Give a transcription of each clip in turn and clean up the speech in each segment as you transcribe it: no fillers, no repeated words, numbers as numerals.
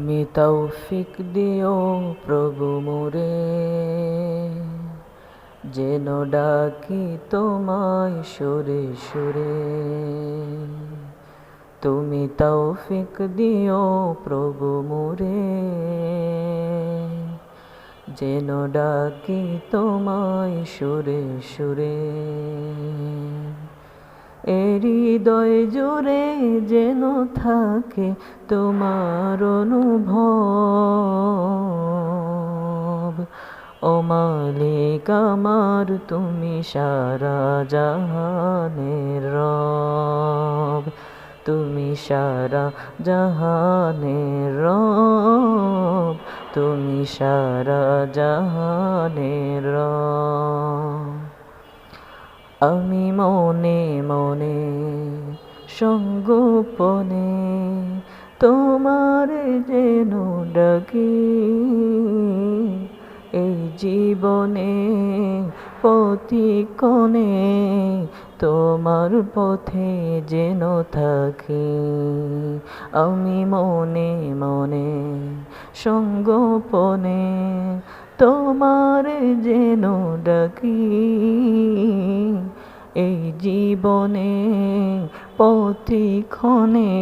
তুমি তৌফিক দিও প্রভু মোরে, যেন ডাকি তোমায় সুরে সুরে। তুমি তৌফিক দিও প্রভু মোরে, যেন ডাকি তোমায় সুরে সুরে। হৃদয় জুড়ে যেন থাকে তোমার অনুভব। ও মালিক আমার, তুমি সারা জাহানের রব। তুমি সারা জাহানের রব, তুমি সারা জাহানের রব। আমি মনে মনে সঙ্গোপনে তোমার যেন ডাকি, এই জীবনে প্রতিক্ষণে তোমার পথে যেন থাকি। আমি মনে মনে সঙ্গোপনে তোমার যেন ডাকি, এই জীবনে প্রতিক্ষণে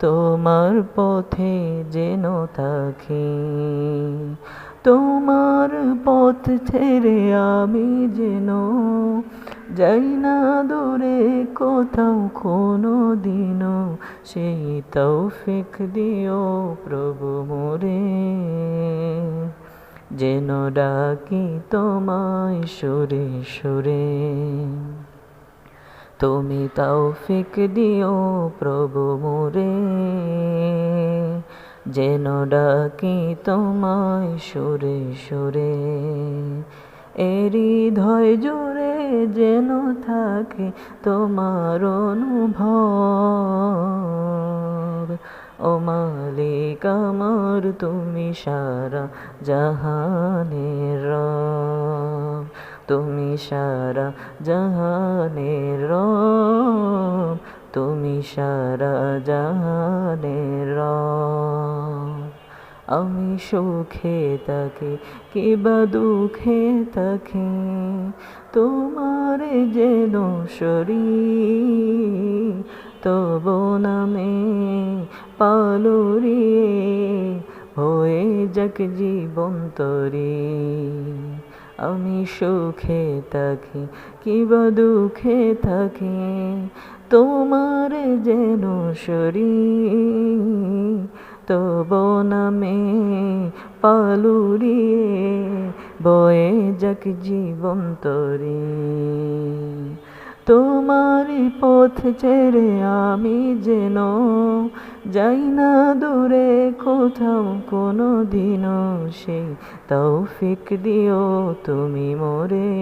তোমার পথে যেন থাকি। তোমার পথ ছেড়ে আমি যেন যাই না দূরে কোথাও কোনো দিনও, সেই তৌফিক দিও প্রভু মোরে, যেন ডাকি তোমায় সুরে সুরে। তুমি তৌফিক দিও প্রভু মোরে, যেন ডাকি তোমায় সুরে সুরে। হৃদয় জুড়ে যেন থাকে তোমার অনুভব। ও মালিক আমার, তুমি সারা জাহানের রব। তুমি সারা জাহানের রব, তুমি সারা জাহানের রব। আমি সুখে থাকি কিবা দুঃখে থাকি, তোমার যেন সরি। তবু নামে পালুরিয়ে হয়ে যাক জীবন তরি। আমি সুখে থাকি কিবা দুঃখে থাকি, তোমার যেন সরি। তবু নামে পালুরিয়ে বয়ে যাক জীবন তরি। তোমারই পথ ছেড়ে আমি যেন যাই না দূরে কোথাও কোনো দিনও, সেই তৌফিক দিও তুমি মোরে,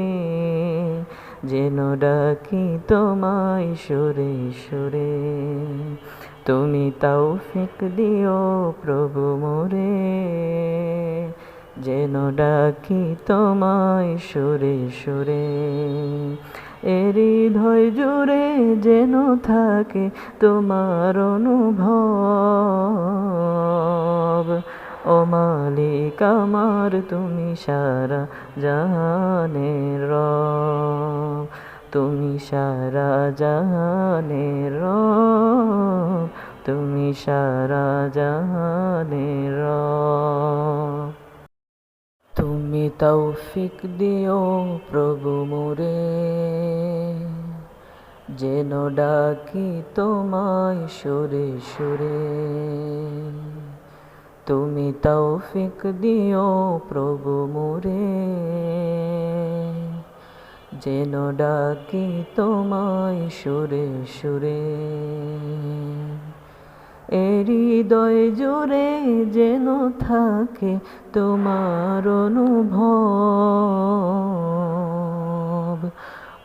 যেন ডাকি তোমায় সুরে সুরে। তুমি তৌফিক দিও প্রভু মোরে, যেন ডাকি তোমায় সুরে সুরে। হৃদয় জুড়ে যেন থাকে তোমার অনুভব। ও মালিক আমার, তুমি সারা জাহানের রব। তুমি সারা জাহানের রব, তুমি সারা জাহানের রব। তুমি তৌফিক দিও প্রভু মোরে, যেন ডাকি তোমায় সুরে সুরে। তুমি তৌফিক দিও প্রভু মোরে, যেন ডাকি তোমায় সুরে সুরে। হৃদয় জুড়ে যেন থাকে তোমার অনুভব।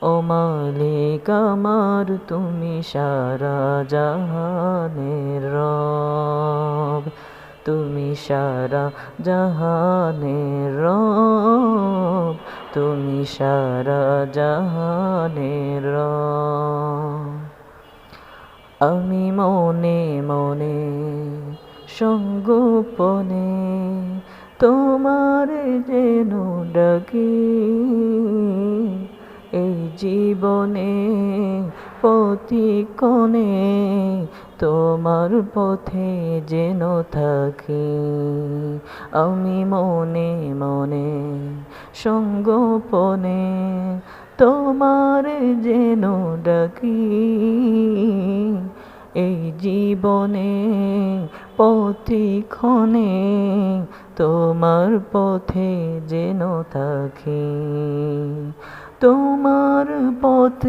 ও মালিক আমার, তুমি সারা জাহানের রব। তুমি সারা জাহানের রব, তুমি সারা জাহানের রব। আমি মনে মনে সঙ্গোপনে তোমার যেন ডাকি এই জীবনে প্রতিক্ষণে তোমার পথে যেন থাকি আমি মনে মনে সঙ্গোপনে তোমার যেন ডাকি এই জীবনে প্রতিক্ষণে তোমার পথে যেন থাকি তোমার পথ